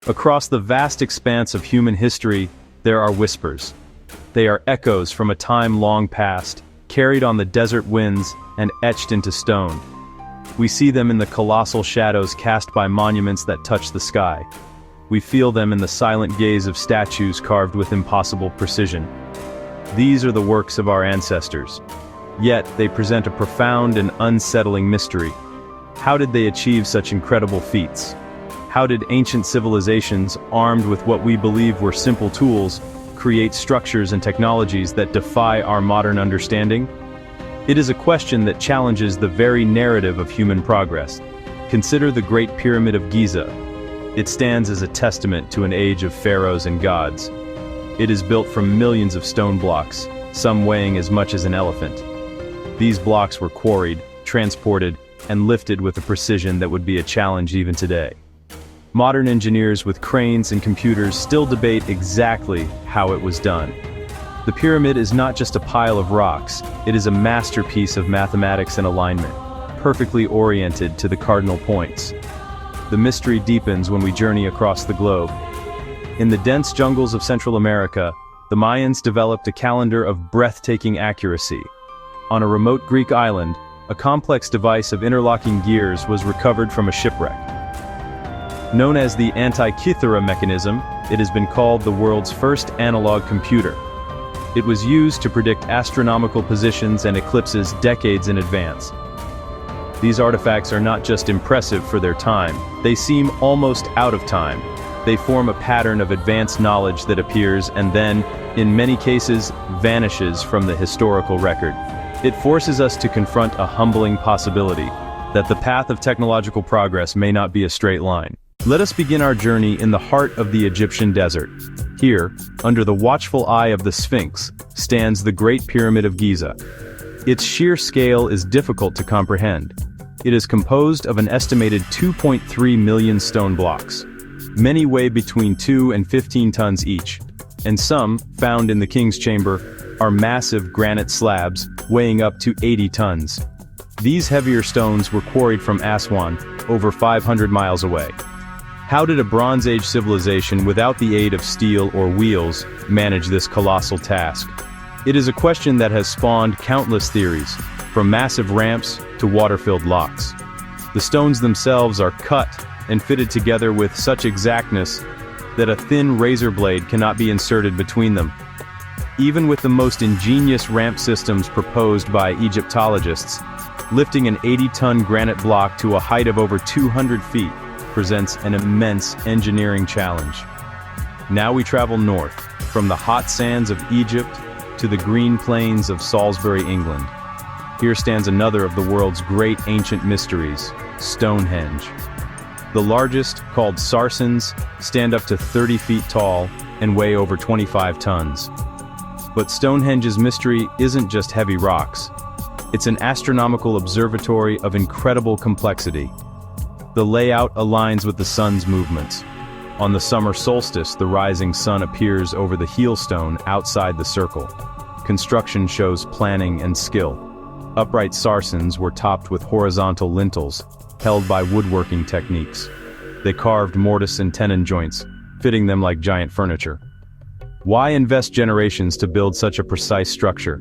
Across the vast expanse of human history, there are whispers. They are echoes from a time long past, carried on the desert winds and etched into stone. We see them in the colossal shadows cast by monuments that touch the sky. We feel them in the silent gaze of statues carved with impossible precision. These are the works of our ancestors. Yet, they present a profound and unsettling mystery. How did they achieve such incredible feats? How did ancient civilizations, armed with what we believe were simple tools, create structures and technologies that defy our modern understanding? It is a question that challenges the very narrative of human progress. Consider the Great Pyramid of Giza. It stands as a testament to an age of pharaohs and gods. It is built from millions of stone blocks, some weighing as much as an elephant. These blocks were quarried, transported, and lifted with a precision that would be a challenge even today. Modern engineers with cranes and computers still debate exactly how it was done. The pyramid is not just a pile of rocks, it is a masterpiece of mathematics and alignment, perfectly oriented to the cardinal points. The mystery deepens when we journey across the globe. In the dense jungles of Central America, the Mayans developed a calendar of breathtaking accuracy. On a remote Greek island, a complex device of interlocking gears was recovered from a shipwreck. Known as the Antikythera mechanism, it has been called the world's first analog computer. It was used to predict astronomical positions and eclipses decades in advance. These artifacts are not just impressive for their time, they seem almost out of time. They form a pattern of advanced knowledge that appears and then, in many cases, vanishes from the historical record. It forces us to confront a humbling possibility, that the path of technological progress may not be a straight line. Let us begin our journey in the heart of the Egyptian desert. Here, under the watchful eye of the Sphinx, stands the Great Pyramid of Giza. Its sheer scale is difficult to comprehend. It is composed of an estimated 2.3 million stone blocks. Many weigh between 2 and 15 tons each, and some, found in the King's Chamber, are massive granite slabs, weighing up to 80 tons. These heavier stones were quarried from Aswan, over 500 miles away. How did a Bronze Age civilization without the aid of steel or wheels manage this colossal task? It is a question that has spawned countless theories, from massive ramps to water-filled locks. The stones themselves are cut and fitted together with such exactness that a thin razor blade cannot be inserted between them. Even with the most ingenious ramp systems proposed by Egyptologists, lifting an 80-ton granite block to a height of over 200 feet presents an immense engineering challenge. Now we travel north, from the hot sands of Egypt to the green plains of Salisbury, England. Here stands another of the world's great ancient mysteries, Stonehenge. The largest, called sarsens, stand up to 30 feet tall and weigh over 25 tons. But Stonehenge's mystery isn't just heavy rocks. It's an astronomical observatory of incredible complexity. The layout aligns with the sun's movements. On the summer solstice, the rising sun appears over the heel-stone outside the circle. Construction shows planning and skill. Upright sarsens were topped with horizontal lintels, held by woodworking techniques. They carved mortise and tenon joints, fitting them like giant furniture. Why invest generations to build such a precise structure?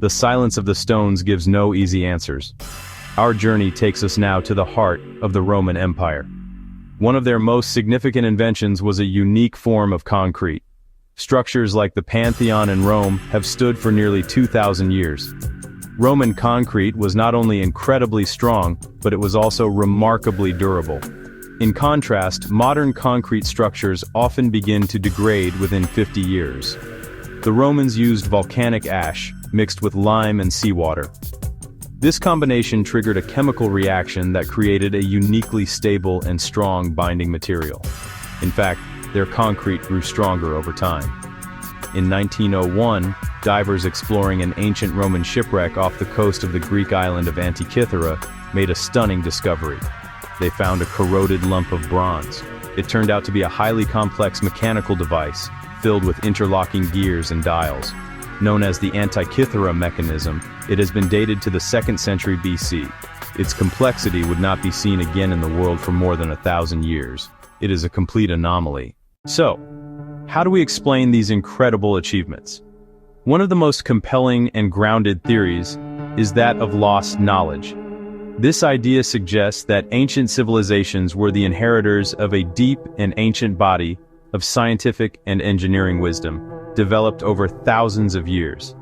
The silence of the stones gives no easy answers. Our journey takes us now to the heart of the Roman Empire. One of their most significant inventions was a unique form of concrete. Structures like the Pantheon in Rome have stood for nearly 2,000 years. Roman concrete was not only incredibly strong, but it was also remarkably durable. In contrast, modern concrete structures often begin to degrade within 50 years. The Romans used volcanic ash, mixed with lime and seawater. This combination triggered a chemical reaction that created a uniquely stable and strong binding material. In fact, their concrete grew stronger over time. In 1901, divers exploring an ancient Roman shipwreck off the coast of the Greek island of Antikythera made a stunning discovery. They found a corroded lump of bronze. It turned out to be a highly complex mechanical device, filled with interlocking gears and dials. Known as the Antikythera mechanism, it has been dated to the 2nd century BC. Its complexity would not be seen again in the world for more than 1,000 years. It is a complete anomaly. So, how do we explain these incredible achievements? One of the most compelling and grounded theories is that of lost knowledge. This idea suggests that ancient civilizations were the inheritors of a deep and ancient body of scientific and engineering wisdom, developed over thousands of years.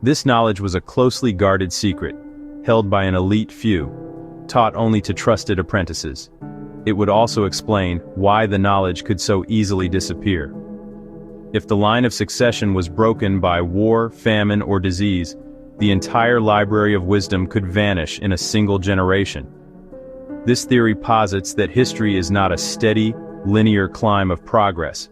This knowledge was a closely guarded secret, held by an elite few, taught only to trusted apprentices. It would also explain why the knowledge could so easily disappear. If the line of succession was broken by war, famine, or disease, the entire library of wisdom could vanish in a single generation. This theory posits that history is not a steady, linear climb of progress.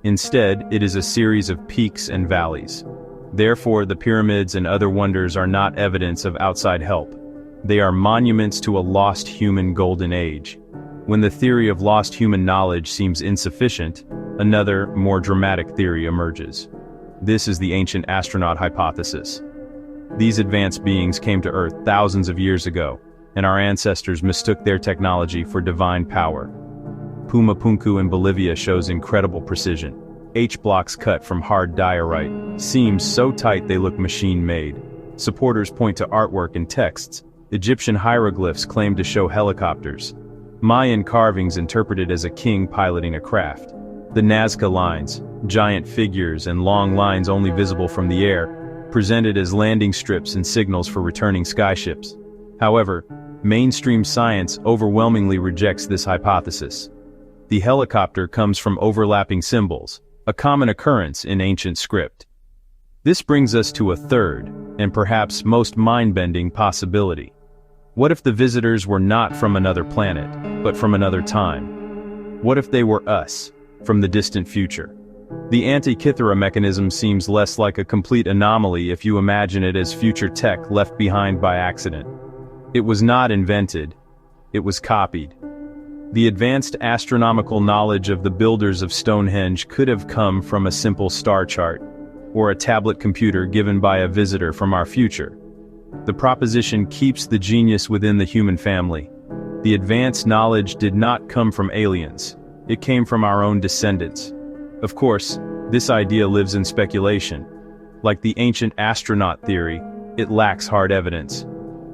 Instead, it is a series of peaks and valleys. Therefore, the pyramids and other wonders are not evidence of outside help. They are monuments to a lost human golden age. When the theory of lost human knowledge seems insufficient, another, more dramatic theory emerges. This is the ancient astronaut hypothesis. These advanced beings came to Earth thousands of years ago, and our ancestors mistook their technology for divine power. Pumapunku in Bolivia shows incredible precision. H-blocks cut from hard diorite, seams so tight they look machine-made. Supporters point to artwork and texts. Egyptian hieroglyphs claim to show helicopters. Mayan carvings interpreted as a king piloting a craft. The Nazca lines, giant figures and long lines only visible from the air, presented as landing strips and signals for returning skyships. However, mainstream science overwhelmingly rejects this hypothesis. The helicopter comes from overlapping symbols, a common occurrence in ancient script. This brings us to a third, and perhaps most mind-bending possibility. What if the visitors were not from another planet, but from another time? What if they were us, from the distant future? The Antikythera mechanism seems less like a complete anomaly if you imagine it as future tech left behind by accident. It was not invented, it was copied. The advanced astronomical knowledge of the builders of Stonehenge could have come from a simple star chart, or a tablet computer given by a visitor from our future. The proposition keeps the genius within the human family. The advanced knowledge did not come from aliens, it came from our own descendants. Of course, this idea lives in speculation. Like the ancient astronaut theory, it lacks hard evidence.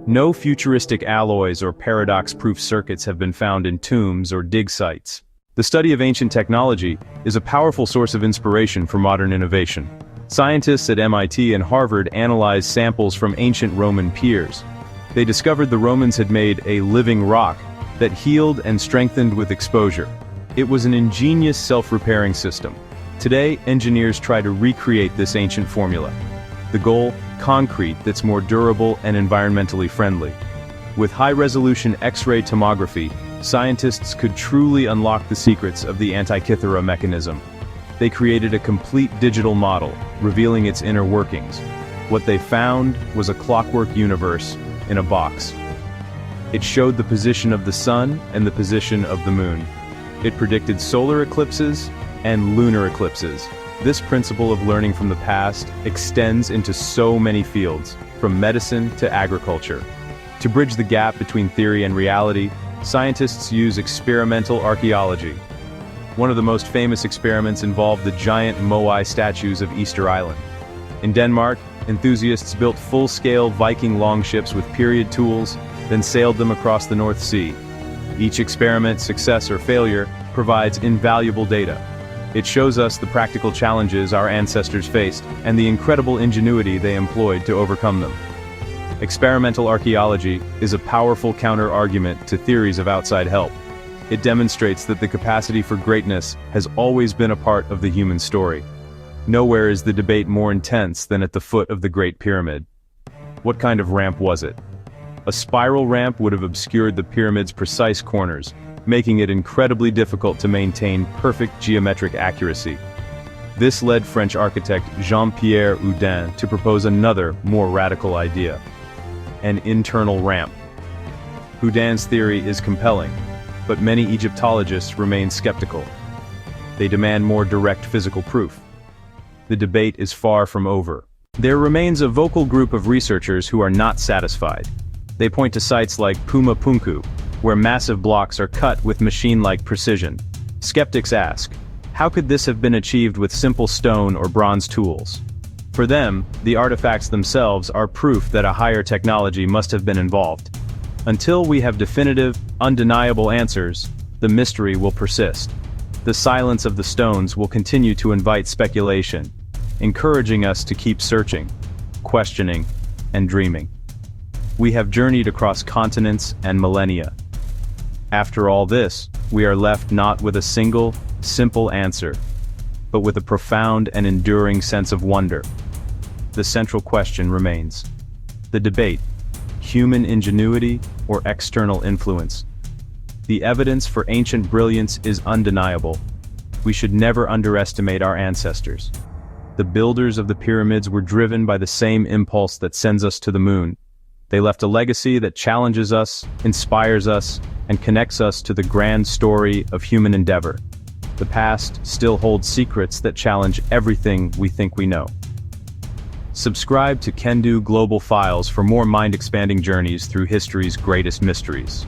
No futuristic alloys or paradox-proof circuits have been found in tombs or dig sites. The study of ancient technology is a powerful source of inspiration for modern innovation. Scientists at MIT and Harvard analyzed samples from ancient Roman piers. They discovered the Romans had made a living rock that healed and strengthened with exposure. It was an ingenious self-repairing system. Today, engineers try to recreate this ancient formula. The goal? Concrete that's more durable and environmentally friendly. With high-resolution X-ray tomography, scientists could truly unlock the secrets of the Antikythera mechanism. They created a complete digital model, revealing its inner workings. What they found was a clockwork universe in a box. It showed the position of the sun and the position of the moon. It predicted solar eclipses and lunar eclipses. This principle of learning from the past extends into so many fields, from medicine to agriculture. To bridge the gap between theory and reality, scientists use experimental archaeology. One of the most famous experiments involved the giant Moai statues of Easter Island. In Denmark, enthusiasts built full-scale Viking longships with period tools, then sailed them across the North Sea. Each experiment's success or failure provides invaluable data. It shows us the practical challenges our ancestors faced and the incredible ingenuity they employed to overcome them. Experimental archaeology is a powerful counter-argument to theories of outside help. It demonstrates that the capacity for greatness has always been a part of the human story. Nowhere is the debate more intense than at the foot of the Great Pyramid. What kind of ramp was it? A spiral ramp would have obscured the pyramid's precise corners, making it incredibly difficult to maintain perfect geometric accuracy. This led French architect Jean-Pierre Houdin to propose another, more radical idea: an internal ramp. Houdin's theory is compelling, but many Egyptologists remain skeptical. They demand more direct physical proof. The debate is far from over. There remains a vocal group of researchers who are not satisfied. They point to sites like Pumapunku, where massive blocks are cut with machine-like precision. Skeptics ask, how could this have been achieved with simple stone or bronze tools? For them, the artifacts themselves are proof that a higher technology must have been involved. Until we have definitive, undeniable answers, the mystery will persist. The silence of the stones will continue to invite speculation, encouraging us to keep searching, questioning, and dreaming. We have journeyed across continents and millennia. After all this, we are left not with a single, simple answer, but with a profound and enduring sense of wonder. The central question remains. The debate: human ingenuity or external influence? The evidence for ancient brilliance is undeniable. We should never underestimate our ancestors. The builders of the pyramids were driven by the same impulse that sends us to the moon. They left a legacy that challenges us, inspires us, and connects us to the grand story of human endeavor. The past still holds secrets that challenge everything we think we know. Subscribe to Kendu Global Files for more mind-expanding journeys through history's greatest mysteries.